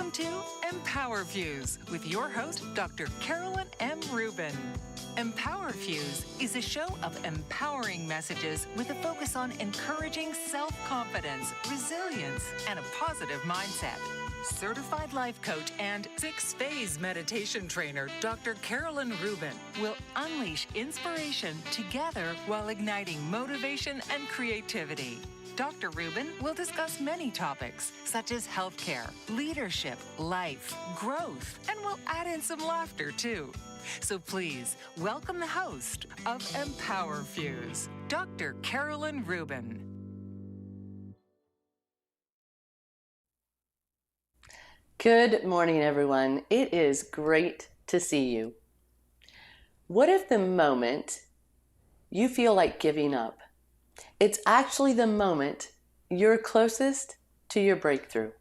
Welcome to EmpowerFuse with your host, Dr. Carolyn M. Rubin. EmpowerFuse is a show of empowering messages with a focus on encouraging self-confidence, resilience, and a positive mindset. Certified life coach and 6-phase meditation trainer, Dr. Carolyn Rubin, will unleash inspiration together while igniting motivation and creativity. Dr. Rubin will discuss many topics such as healthcare, leadership, life, growth, and we'll add in some laughter too. So please welcome the host of EmpowerFuse, Dr. Carolyn Rubin. Good morning, everyone. It is great to see you. What if the moment you feel like giving up, it's actually the moment you're closest to your breakthrough?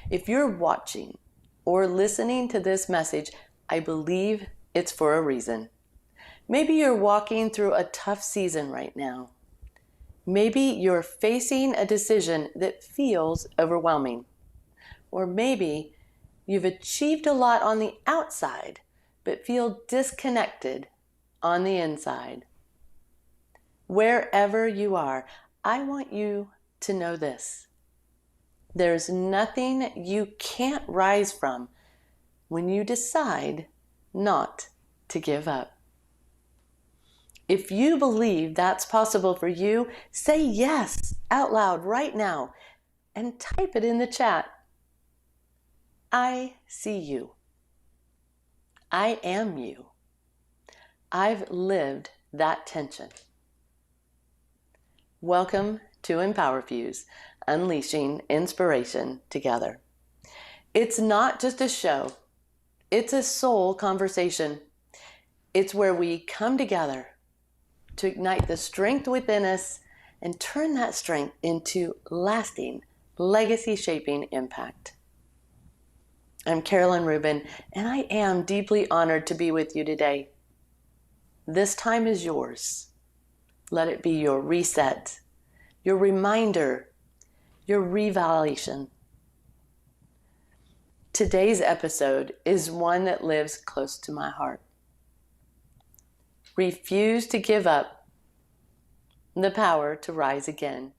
If you're watching or listening to this message, I believe it's for a reason. Maybe you're walking through a tough season right now. Maybe you're facing a decision that feels overwhelming. Or maybe you've achieved a lot on the outside, but feel disconnected on the inside. Wherever you are, I want you to know this. There's nothing you can't rise from when you decide not to give up. If you believe that's possible for you, say yes out loud right now and type it in the chat. I see you. I am you. I've lived that tension. Welcome to EmpowerFuse, unleashing inspiration together. It's not just a show. It's a soul conversation. It's where we come together to ignite the strength within us and turn that strength into lasting, legacy-shaping impact. I'm Carolyn Rubin, and I am deeply honored to be with you today. This time is yours. Let it be your reset, your reminder, your revalidation. Today's episode is one that lives close to my heart. Refuse to give up the power to rise again.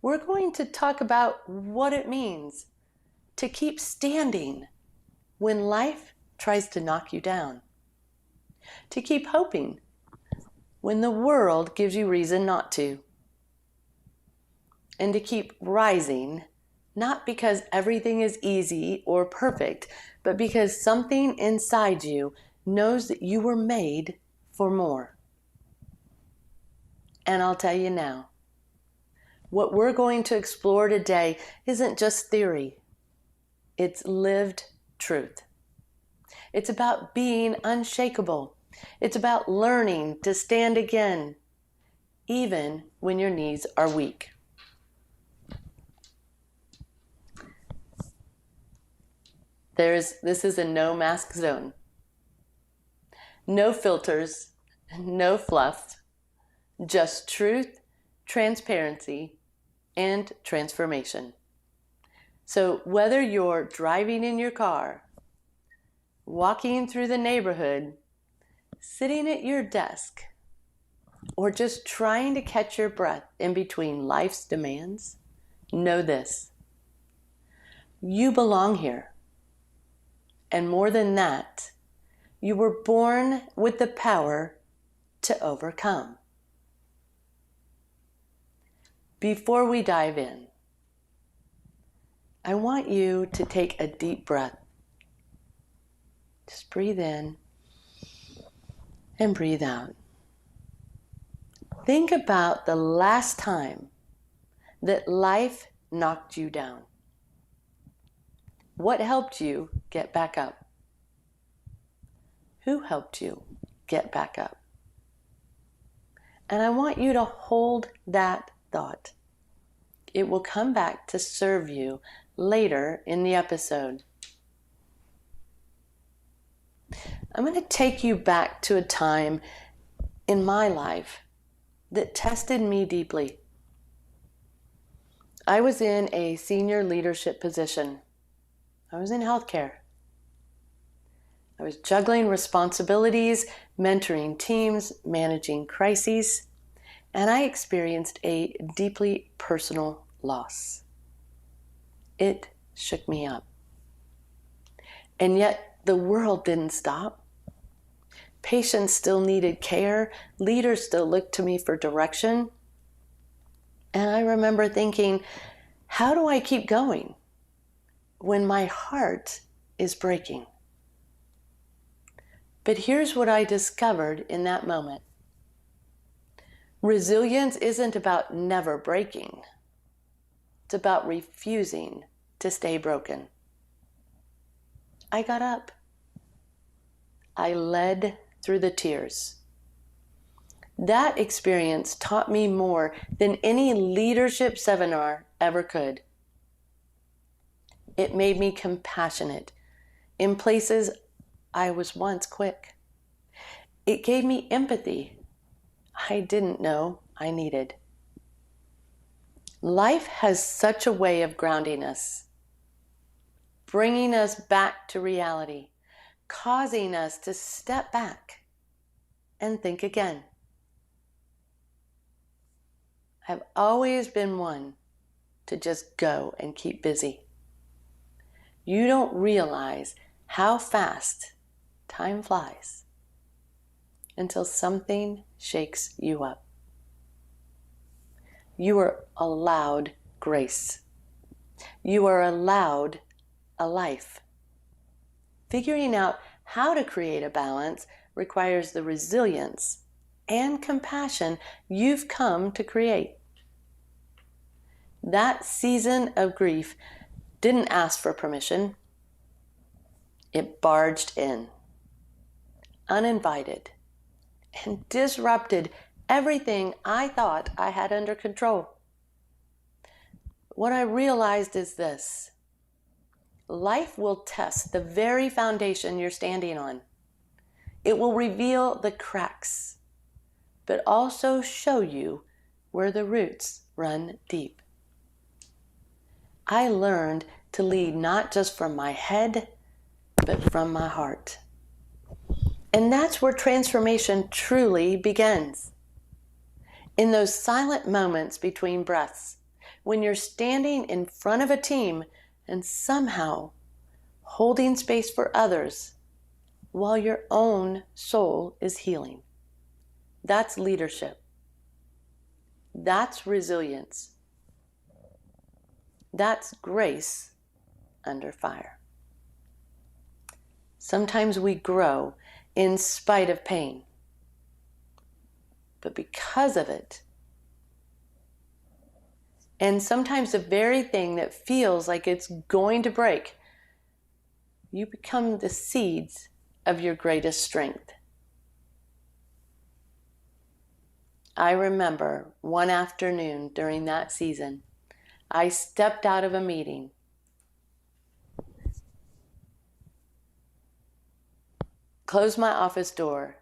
We're going to talk about what it means to keep standing when life tries to knock you down, to keep hoping when the world gives you reason not to, and to keep rising, not because everything is easy or perfect, but because something inside you knows that you were made for more. And I'll tell you now, what we're going to explore today isn't just theory. It's lived truth. It's about being unshakable. It's about learning to stand again, even when your knees are weak. This is a no mask zone. No filters, no fluff, just truth, transparency, and transformation. So whether you're driving in your car, walking through the neighborhood, sitting at your desk, or just trying to catch your breath in between life's demands, know this. You belong here. And more than that, you were born with the power to overcome. Before we dive in, I want you to take a deep breath. Just breathe in and breathe out. Think about the last time that life knocked you down. What helped you get back up? Who helped you get back up? And I want you to hold that thought. It will come back to serve you later in the episode. I'm going to take you back to a time in my life that tested me deeply. I was in a senior leadership position. I was in healthcare. I was juggling responsibilities, mentoring teams, managing crises, and I experienced a deeply personal loss. It shook me up. And yet the world didn't stop. Patients still needed care. Leaders still looked to me for direction. And I remember thinking, how do I keep going when my heart is breaking? But here's what I discovered in that moment. Resilience isn't about never breaking. It's about refusing to stay broken. I got up. I led through the tears. That experience taught me more than any leadership seminar ever could. It made me compassionate in places I was once quick. It gave me empathy I didn't know I needed. Life has such a way of grounding us, bringing us back to reality, causing us to step back and think again. I've always been one to just go and keep busy. You don't realize how fast time flies until something shakes you up. You are allowed grace. You are allowed a life. Figuring out how to create a balance requires the resilience and compassion you've come to create. That season of grief didn't ask for permission. It barged in, uninvited, and disrupted everything I thought I had under control. What I realized is this: life will test the very foundation you're standing on. It will reveal the cracks, but also show you where the roots run deep. I learned to lead not just from my head, but from my heart. And that's where transformation truly begins. In those silent moments between breaths, when you're standing in front of a team and somehow holding space for others while your own soul is healing. That's leadership. That's resilience. That's grace under fire. Sometimes we grow in spite of pain, but because of it, and sometimes the very thing that feels like it's going to break, you become the seeds of your greatest strength. I remember one afternoon during that season, I stepped out of a meeting, closed my office door,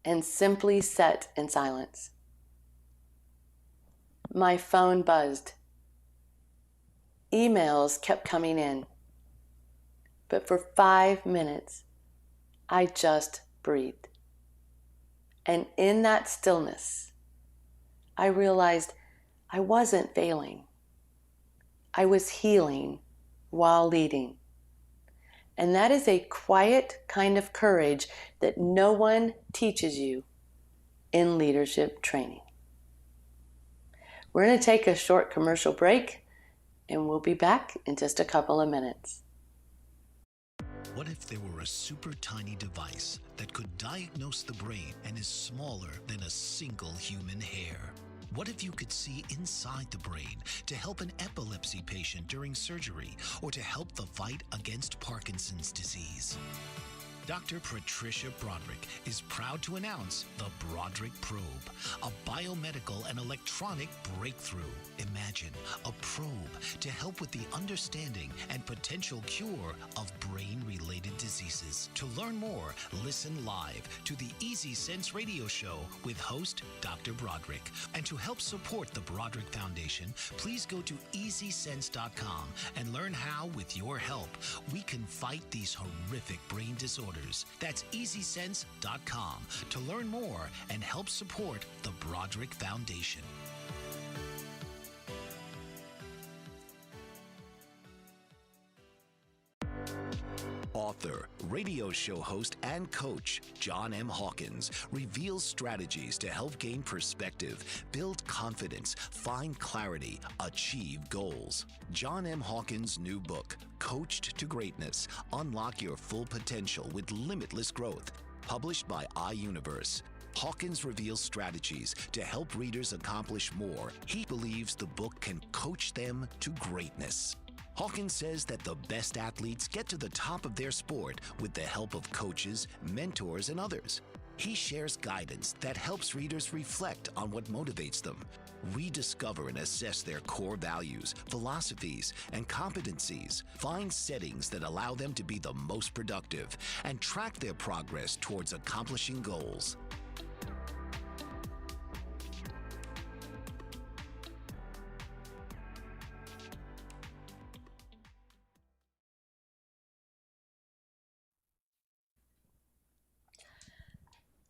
and simply sat in silence. My phone buzzed. Emails kept coming in. But for 5 minutes, I just breathed. And in that stillness, I realized I wasn't failing. I was healing while leading. And that is a quiet kind of courage that no one teaches you in leadership training. We're going to take a short commercial break, and we'll be back in just a couple of minutes. What if there were a super tiny device that could diagnose the brain and is smaller than a single human hair? What if you could see inside the brain to help an epilepsy patient during surgery or to help the fight against Parkinson's disease? Dr. Patricia Broderick is proud to announce the Broderick Probe, a biomedical and electronic breakthrough. Imagine a probe to help with the understanding and potential cure of brain-related diseases. To learn more, listen live to the Easy Sense radio show with host Dr. Broderick. And to help support the Broderick Foundation, please go to EasySense.com and learn how, with your help, we can fight these horrific brain disorders. That's EasySense.com to learn more and help support the Broderick Foundation. Author, radio show host, and coach John M. Hawkins reveals strategies to help gain perspective, build confidence, find clarity, achieve goals. John M. Hawkins' new book, Coached to Greatness, Unlock Your Full Potential with Limitless Growth, published by iUniverse. Hawkins reveals strategies to help readers accomplish more. He believes the book can coach them to greatness. Hawkins says that the best athletes get to the top of their sport with the help of coaches, mentors, and others. He shares guidance that helps readers reflect on what motivates them, rediscover and assess their core values, philosophies, and competencies, find settings that allow them to be the most productive, and track their progress towards accomplishing goals.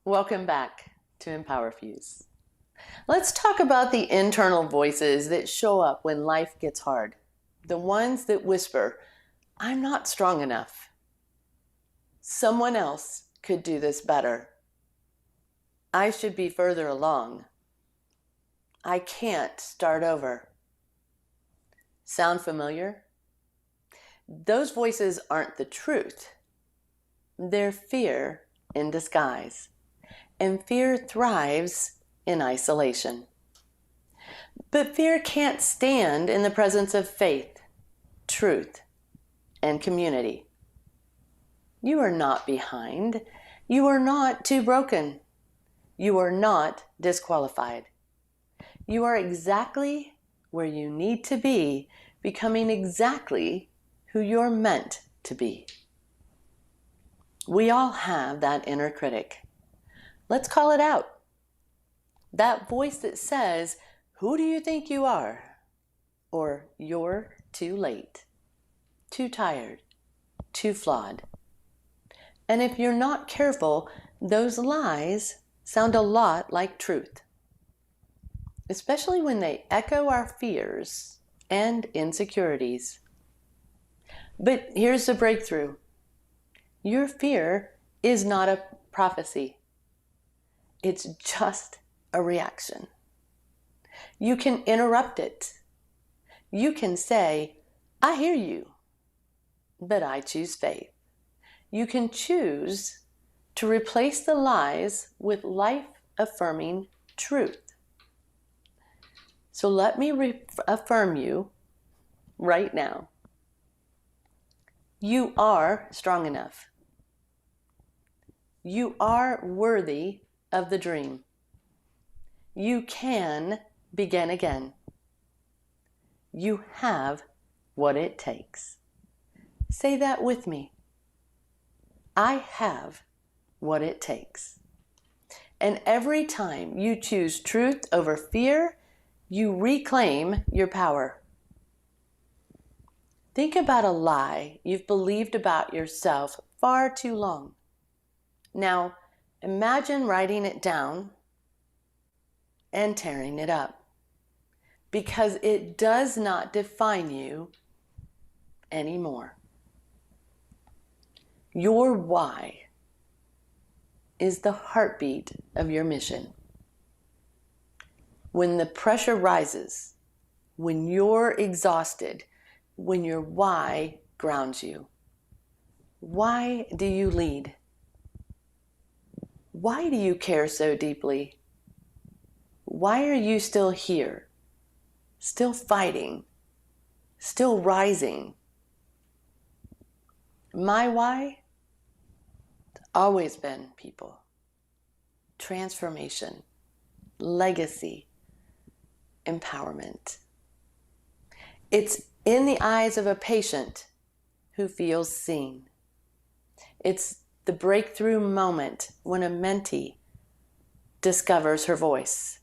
Welcome back to EmpowerFuse. Let's talk about the internal voices that show up when life gets hard. The ones that whisper, "I'm not strong enough. Someone else could do this better. I should be further along. I can't start over." Sound familiar? Those voices aren't the truth. They're fear in disguise. And fear thrives in isolation. But fear can't stand in the presence of faith, truth, and community. You are not behind. You are not too broken. You are not disqualified. You are exactly where you need to be, becoming exactly who you're meant to be. We all have that inner critic. Let's call it out. That voice that says, "Who do you think you are?" Or, "You're too late, too tired, too flawed." And if you're not careful, those lies sound a lot like truth, especially when they echo our fears and insecurities. But here's the breakthrough. Your fear is not a prophecy. It's just a reaction. You can interrupt it. You can say, "I hear you, but I choose faith." You can choose to replace the lies with life-affirming truth. So let me affirm you right now. You are strong enough. You are worthy of the dream. You can begin again. You have what it takes. Say that with me. I have what it takes. And every time you choose truth over fear, you reclaim your power. Think about a lie you've believed about yourself far too long. Now, imagine writing it down and tearing it up, because it does not define you anymore. Your why is the heartbeat of your mission. When the pressure rises, when you're exhausted, when your why grounds you. Why do you lead? Why do you care so deeply? Why are you still here, still fighting, still rising? My why? always been people, transformation, legacy, empowerment. It's in the eyes of a patient who feels seen. It's the breakthrough moment when a mentee discovers her voice.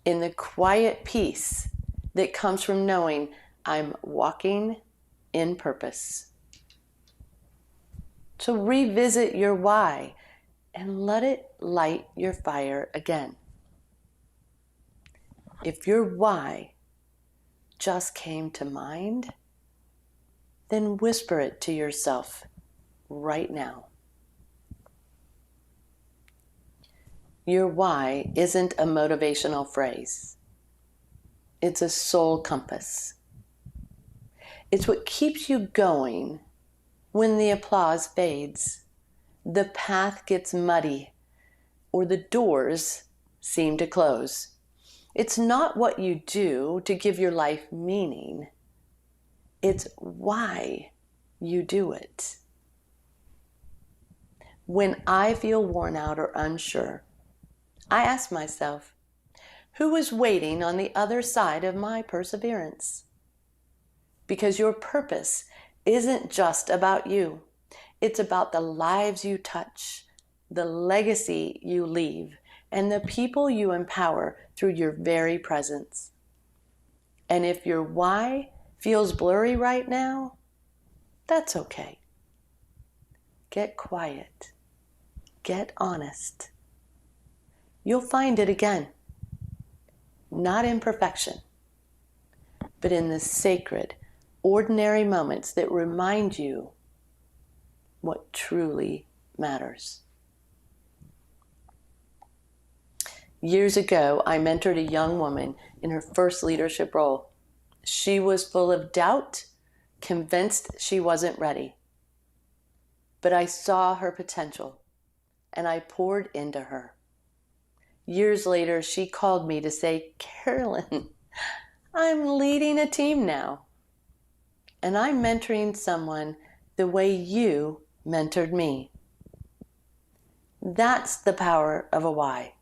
In the quiet peace that comes from knowing I'm walking in purpose. So revisit your why and let it light your fire again. If your why just came to mind, then whisper it to yourself right now. Your why isn't a motivational phrase. It's a soul compass. It's what keeps you going when the applause fades, the path gets muddy, or the doors seem to close. It's not what you do to give your life meaning. It's why you do it. When I feel worn out or unsure, I ask myself, who is waiting on the other side of my perseverance? Because your purpose isn't just about you. It's about the lives you touch, the legacy you leave, and the people you empower through your very presence. And if your why feels blurry right now, that's okay. Get quiet. Get honest. You'll find it again. Not in perfection, but in the sacred, ordinary moments that remind you what truly matters. Years ago, I mentored a young woman in her first leadership role. She was full of doubt, convinced she wasn't ready. But I saw her potential, and I poured into her. Years later, she called me to say, Carolyn, I'm leading a team now, and I'm mentoring someone the way you mentored me. That's the power of a why.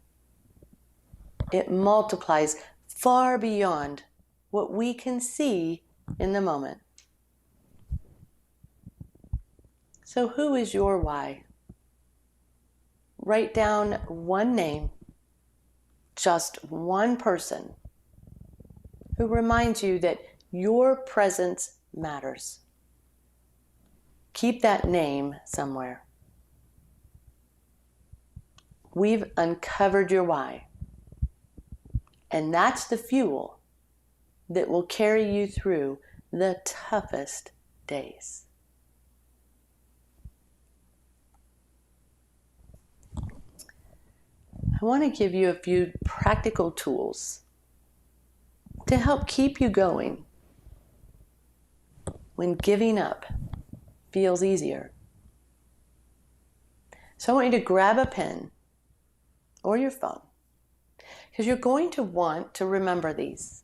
It multiplies far beyond what we can see in the moment. So who is your why? Write down one name, just one person who reminds you that your presence matters. Keep that name somewhere. We've uncovered your why, and that's the fuel that will carry you through the toughest days. I want to give you a few practical tools to help keep you going when giving up feels easier. So I want you to grab a pen or your phone, because you're going to want to remember these.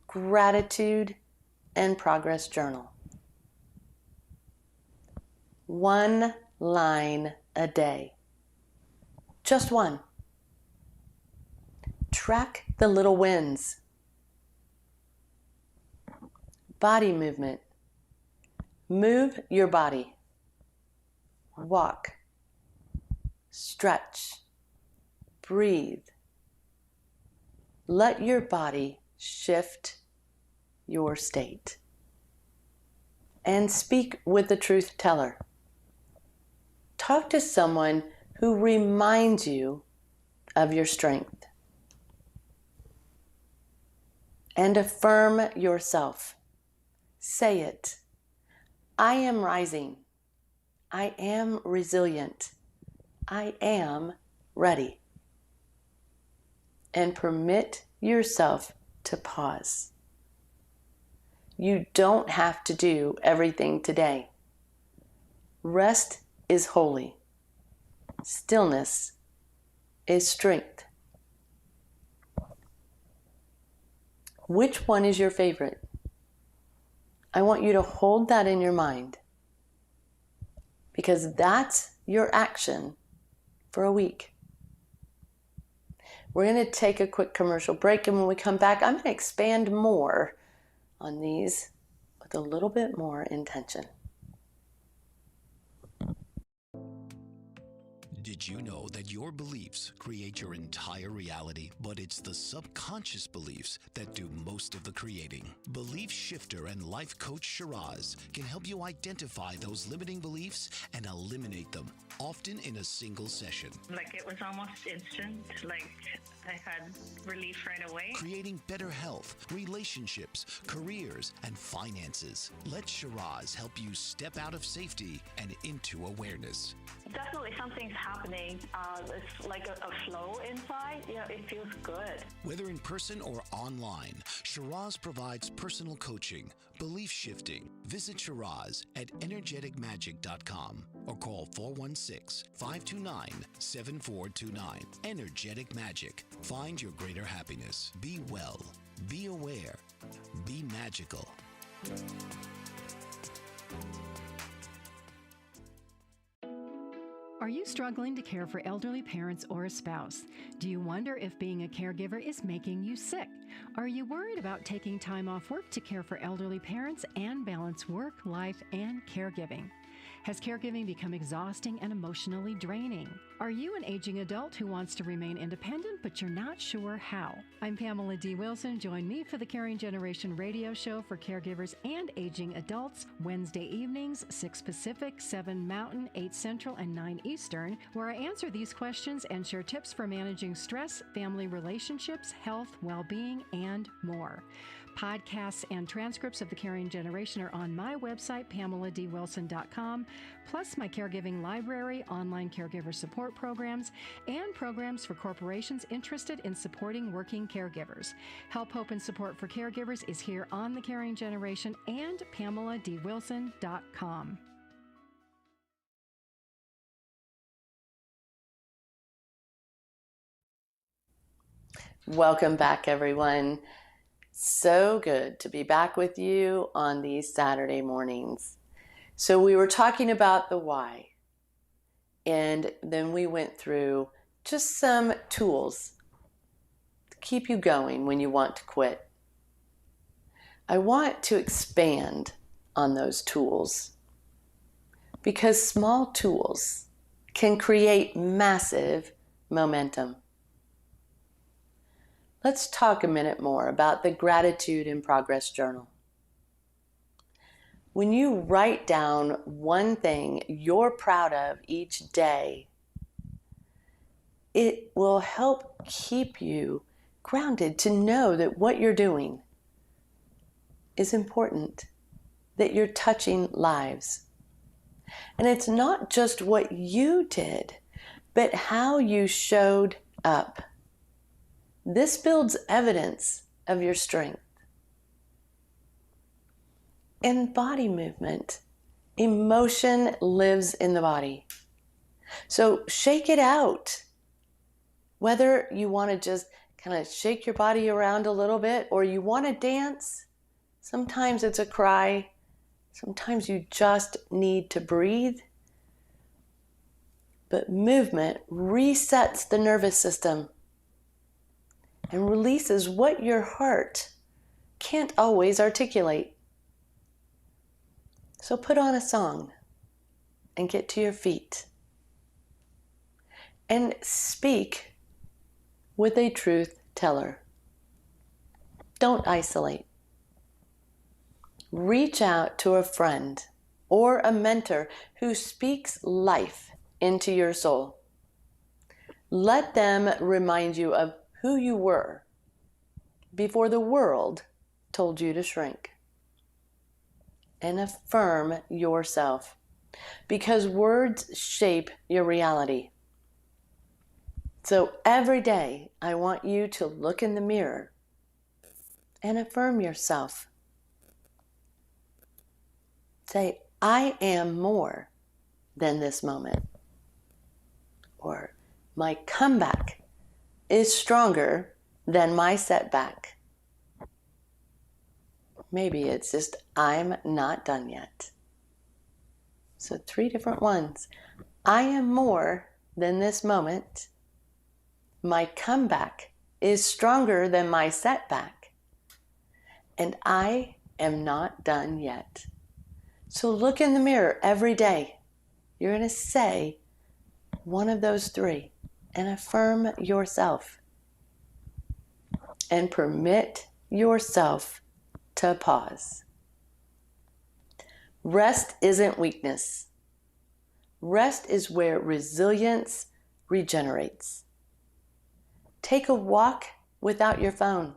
Gratitude and progress journal. 1 line a day. Just one. Track the little wins. Body movement. Move your body. Walk. Stretch. Breathe. Let your body shift your state. And speak with the truth teller. Talk to someone who reminds you of your strength. And affirm yourself. Say it. I am rising. I am resilient. I am ready. And permit yourself to pause. You don't have to do everything today. Rest is holy. Stillness is strength. Which one is your favorite? I want you to hold that in your mind because that's your action for a week. We're going to take a quick commercial break, and when we come back, I'm going to expand more on these with a little bit more intention. Did you know that your beliefs create your entire reality, but it's the subconscious beliefs that do most of the creating? Belief shifter and life coach Shiraz can help you identify those limiting beliefs and eliminate them, often in a single session. Like, it was almost instant. Like, I had relief right away. Creating better health, relationships, careers, and finances. Let Shiraz help you step out of safety and into awareness. Definitely something's happening. It's like a flow inside. It feels good. Whether in person or online, Shiraz provides personal coaching, belief shifting. Visit Shiraz at energeticmagic.com or call 416-529-7429. Energetic Magic. Find your greater happiness. Be well. Be aware. Be magical. Are you struggling to care for elderly parents or a spouse? Do you wonder if being a caregiver is making you sick? Are you worried about taking time off work to care for elderly parents and balance work, life, and caregiving? Has caregiving become exhausting and emotionally draining? Are you an aging adult who wants to remain independent, but you're not sure how? I'm Pamela D. Wilson. Join me for the Caring Generation radio show for caregivers and aging adults, Wednesday evenings, 6 Pacific, 7 Mountain, 8 Central, and 9 Eastern, where I answer these questions and share tips for managing stress, family relationships, health, well-being, and more. Podcasts and transcripts of the Caring Generation are on my website, PamelaDWilson.com, plus my caregiving library, online caregiver support programs, and programs for corporations interested in supporting working caregivers. Help, hope, and support for caregivers is here on the Caring Generation and PamelaDWilson.com. Welcome back, everyone. So good to be back with you on these Saturday mornings. So we were talking about the why, and then we went through just some tools to keep you going when you want to quit. I want to expand on those tools because small tools can create massive momentum. Let's talk a minute more about the Gratitude in Progress Journal. When you write down one thing you're proud of each day, it will help keep you grounded to know that what you're doing is important, that you're touching lives. And it's not just what you did, but how you showed up. This builds evidence of your strength. In body movement, emotion lives in the body. So shake it out. Whether you want to just kind of shake your body around a little bit or you want to dance, sometimes it's a cry, sometimes you just need to breathe. But movement resets the nervous system and releases what your heart can't always articulate. So put on a song and get to your feet and speak with a truth teller. Don't isolate. Reach out to a friend or a mentor who speaks life into your soul. Let them remind you of who you were before the world told you to shrink. And affirm yourself, because words shape your reality. So every day, I want you to look in the mirror and affirm yourself. Say, I am more than this moment. Or, my comeback is stronger than my setback. Maybe it's just I'm not done yet. So 3 different ones. I am more than this moment. My comeback is stronger than my setback. And I am not done yet. So look in the mirror every day. You're going to say one of those 3 and affirm yourself. And permit yourself to pause. Rest isn't weakness. Rest is where resilience regenerates. Take a walk without your phone.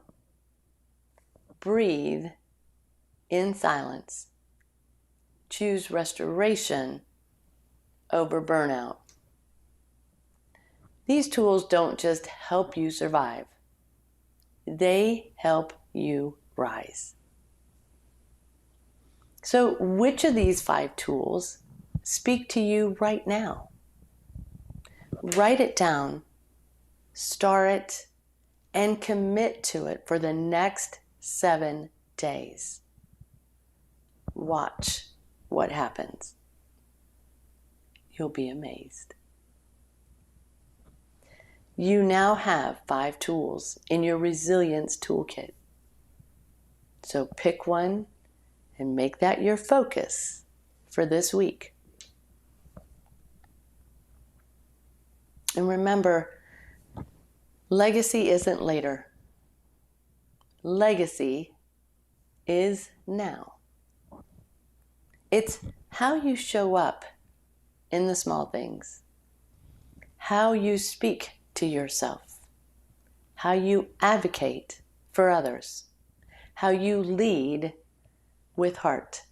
Breathe in silence. Choose restoration over burnout. These tools don't just help you survive. They help you rise. So, which of these 5 tools speak to you right now? Write it down, star it, and commit to it for the next 7 days. Watch what happens. You'll be amazed. You now have 5 tools in your resilience toolkit. So pick one and make that your focus for this week. And remember, legacy isn't later. Legacy is now. It's how you show up in the small things, how you speak to yourself, how you advocate for others, how you lead with heart.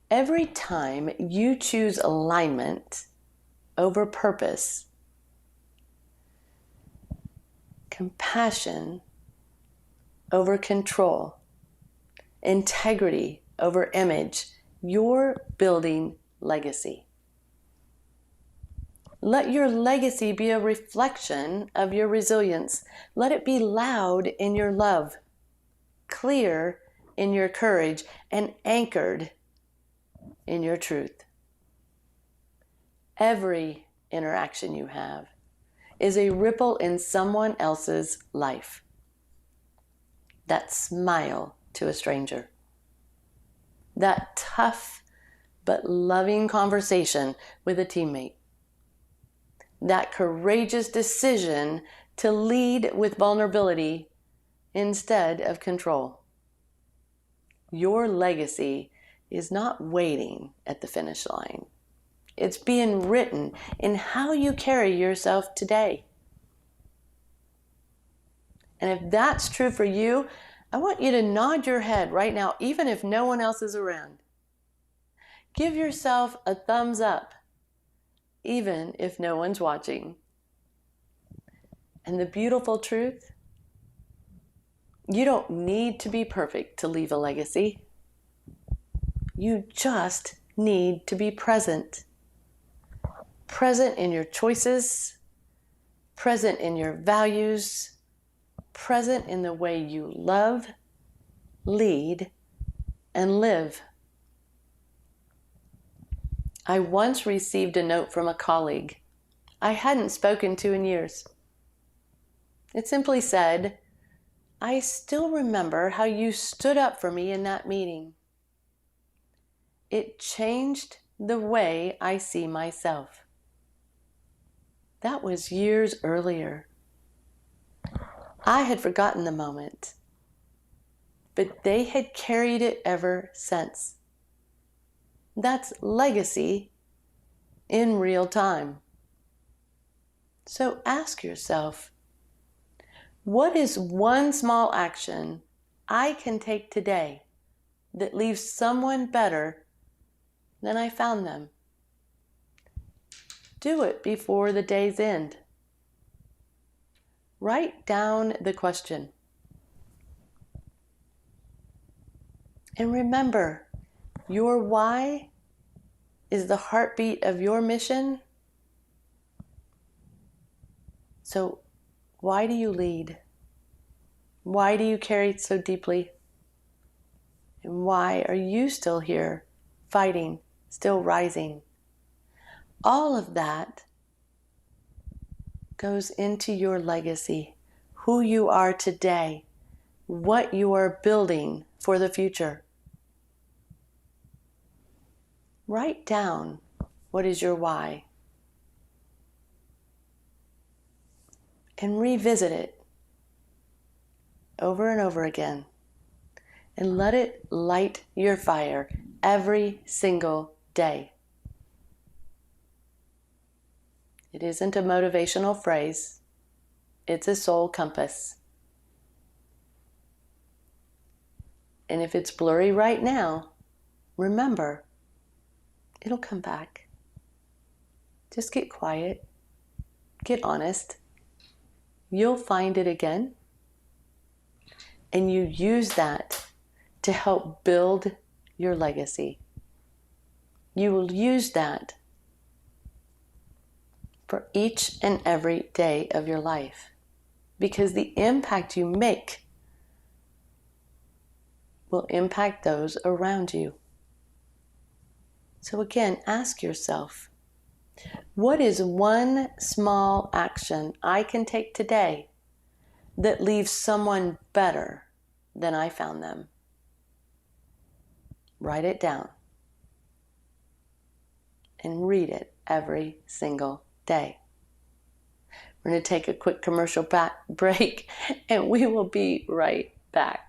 Every time you choose alignment over purpose, compassion over control, integrity over image, you're building legacy. Let your legacy be a reflection of your resilience. Let it be loud in your love, clear in your courage, and anchored in your truth. Every interaction you have is a ripple in someone else's life. That smile to a stranger. That tough but loving conversation with a teammate. That courageous decision to lead with vulnerability instead of control. Your legacy is not waiting at the finish line. It's being written in how you carry yourself today. And if that's true for you, I want you to nod your head right now, even if no one else is around. Give yourself a thumbs up, even if no one's watching. And the beautiful truth, you don't need to be perfect to leave a legacy. You just need to be present. Present in your choices, present in your values, present in the way you love, lead, and live. I once received a note from a colleague I hadn't spoken to in years. It simply said, "I still remember how you stood up for me in that meeting. It changed the way I see myself." That was years earlier. I had forgotten the moment, but they had carried it ever since. That's legacy in real time. So ask yourself, what is one small action I can take today that leaves someone better than I found them? Do it before the day's end. Write down the question. And remember, your why is the heartbeat of your mission. So why do you lead? Why do you carry it so deeply? And why are you still here fighting still rising. All of that goes into your legacy, who you are today, what you are building for the future. Write down what is your why and revisit it over and over again and let it light your fire every single day. It isn't a motivational phrase. It's a soul compass. And if it's blurry right now, remember, it'll come back. Just get quiet. Get honest. You'll find it again. And you use that to help build your legacy. You will use that for each and every day of your life, because the impact you make will impact those around you. So again, ask yourself, what is one small action I can take today that leaves someone better than I found them? Write it down and read it every single day. We're going to take a quick commercial break, and we will be right back.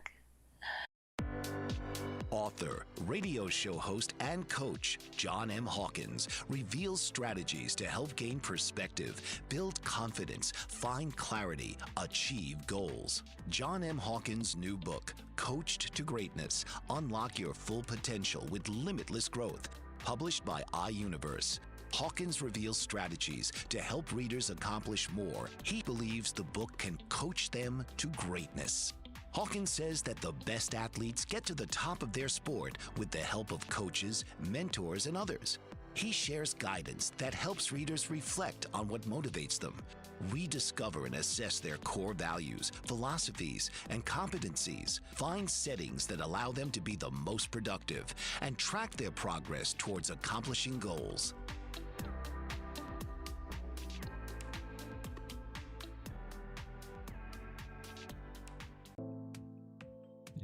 Author, radio show host, and coach John M. Hawkins reveals strategies to help gain perspective, build confidence, find clarity, achieve goals. John M. Hawkins' new book, Coached to Greatness: Unlock Your Full Potential with Limitless Growth, published by iUniverse. Hawkins reveals strategies to help readers accomplish more. He believes the book can coach them to greatness. Hawkins says that the best athletes get to the top of their sport with the help of coaches, mentors, and others. He shares guidance that helps readers reflect on what motivates them, rediscover and assess their core values, philosophies, and competencies, find settings that allow them to be the most productive, and track their progress towards accomplishing goals.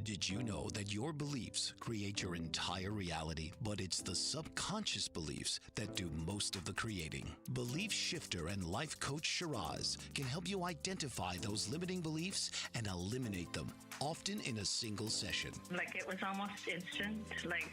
Did you know that your beliefs create your entire reality? But it's the subconscious beliefs that do most of the creating. Belief shifter and life coach Shiraz can help you identify those limiting beliefs and eliminate them, often in a single session. Like, it was almost instant. Like,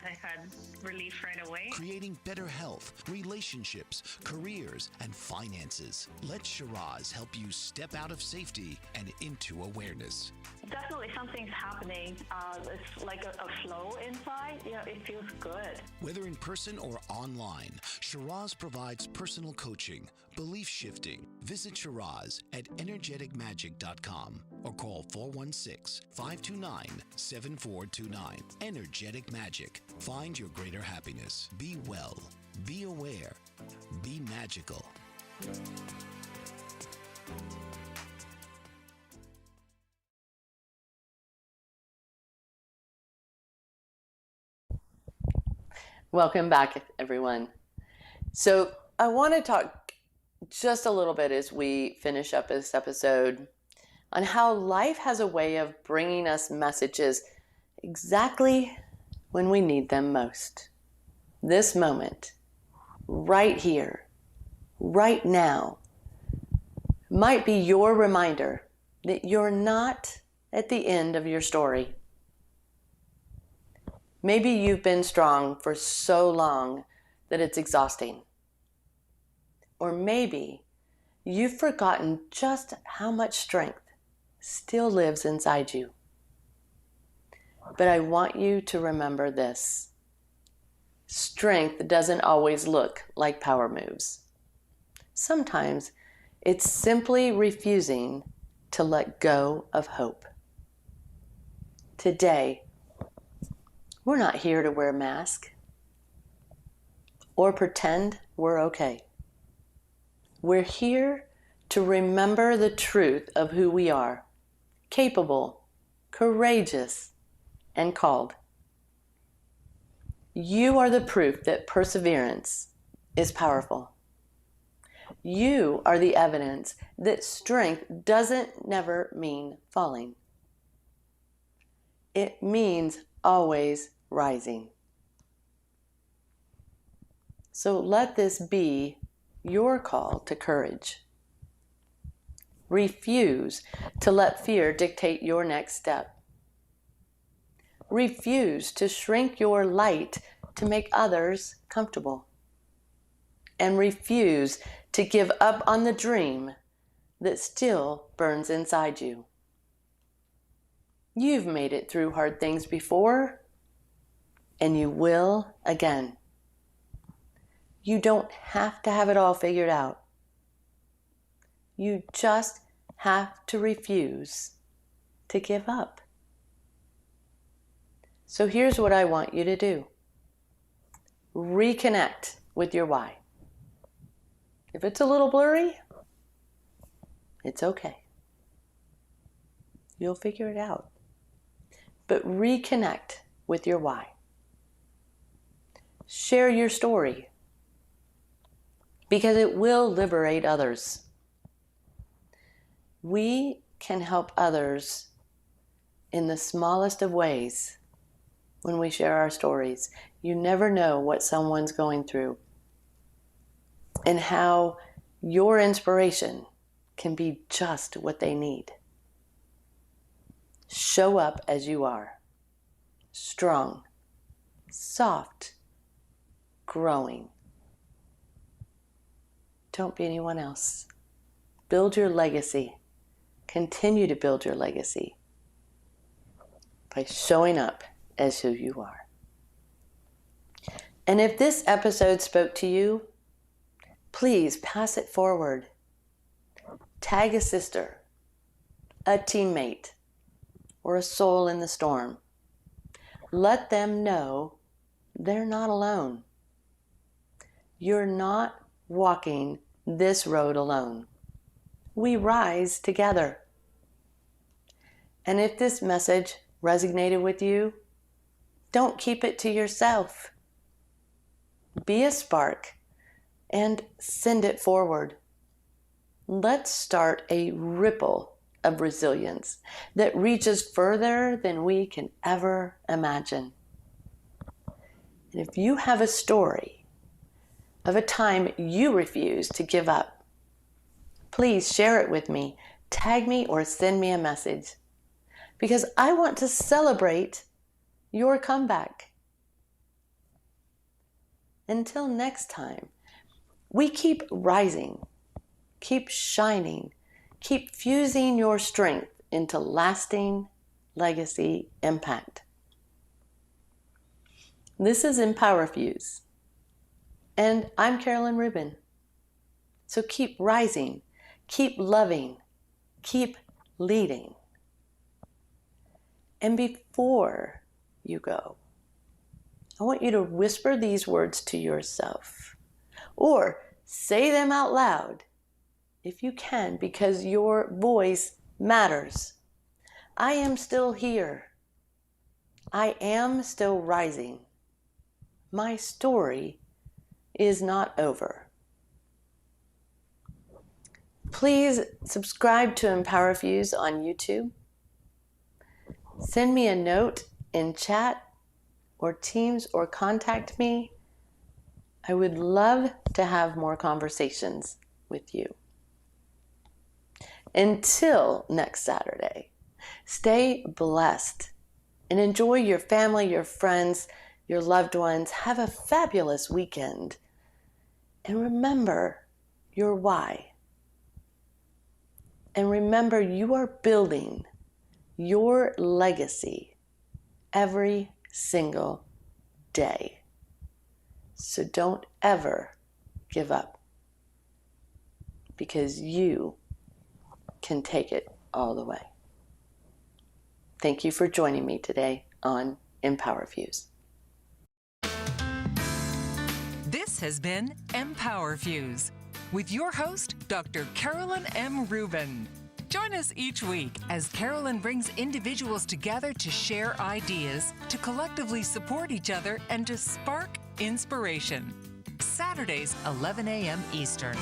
I had relief right away. Creating better health, relationships, careers, and finances. Let Shiraz help you step out of safety and into awareness. Definitely something's happening. It's like a flow inside. It feels good. Whether in person or online, Shiraz provides personal coaching, belief shifting. Visit Shiraz at energeticmagic.com or call 416-529-7429. Energetic Magic. Find your greater happiness. Be well. Be aware. Be magical. Welcome back, everyone. So I want to talk just a little bit as we finish up this episode on how life has a way of bringing us messages exactly when we need them most. This moment, right here, right now, might be your reminder that you're not at the end of your story. Maybe you've been strong for so long that it's exhausting. Or maybe you've forgotten just how much strength still lives inside you. But I want you to remember this. Strength doesn't always look like power moves. Sometimes it's simply refusing to let go of hope. Today, we're not here to wear masks or pretend we're okay. We're here to remember the truth of who we are, capable, courageous, and called. You are the proof that perseverance is powerful. You are the evidence that strength doesn't never mean falling. It means always rising. So let this be your call to courage. Refuse to let fear dictate your next step. Refuse to shrink your light to make others comfortable. And refuse to give up on the dream that still burns inside you. You've made it through hard things before, and you will again. You don't have to have it all figured out. You just have to refuse to give up. So here's what I want you to do. Reconnect with your why. If it's a little blurry, it's okay. You'll figure it out. But reconnect with your why. Share your story, because it will liberate others. We can help others in the smallest of ways when we share our stories. You never know what someone's going through and how your inspiration can be just what they need. Show up as you are, strong, soft, growing. Don't be anyone else. Build your legacy. Continue to build your legacy by showing up as who you are. And if this episode spoke to you, please pass it forward. Tag a sister, a teammate, or a soul in the storm. Let them know they're not alone. You're not walking this road alone. We rise together. And if this message resonated with you, don't keep it to yourself. Be a spark and send it forward. Let's start a ripple of resilience that reaches further than we can ever imagine. And if you have a story of a time you refused to give up, please share it with me. Tag me or send me a message, because I want to celebrate your comeback. Until next time, we keep rising, keep shining, keep fusing your strength into lasting legacy impact. This is EmpowerFuse, and I'm Carolyn Rubin. So keep rising, keep loving, keep leading. And before you go, I want you to whisper these words to yourself, or say them out loud if you can, because your voice matters. I am still here. I am still rising. My story is not over. Please subscribe to EmpowerFuse on YouTube. Send me a note in chat or Teams, or contact me. I would love to have more conversations with you. Until next Saturday, stay blessed and enjoy your family, your friends, your loved ones. Have a fabulous weekend. And remember your why. And remember, you are building your legacy every single day. So don't ever give up, because you can take it all the way. Thank you for joining me today on EmpowerFuse. This has been EmpowerFuse with your host, Dr. Carolyn M. Rubin. Join us each week as Carolyn brings individuals together to share ideas, to collectively support each other, and to spark inspiration. Saturdays, 11 a.m. Eastern.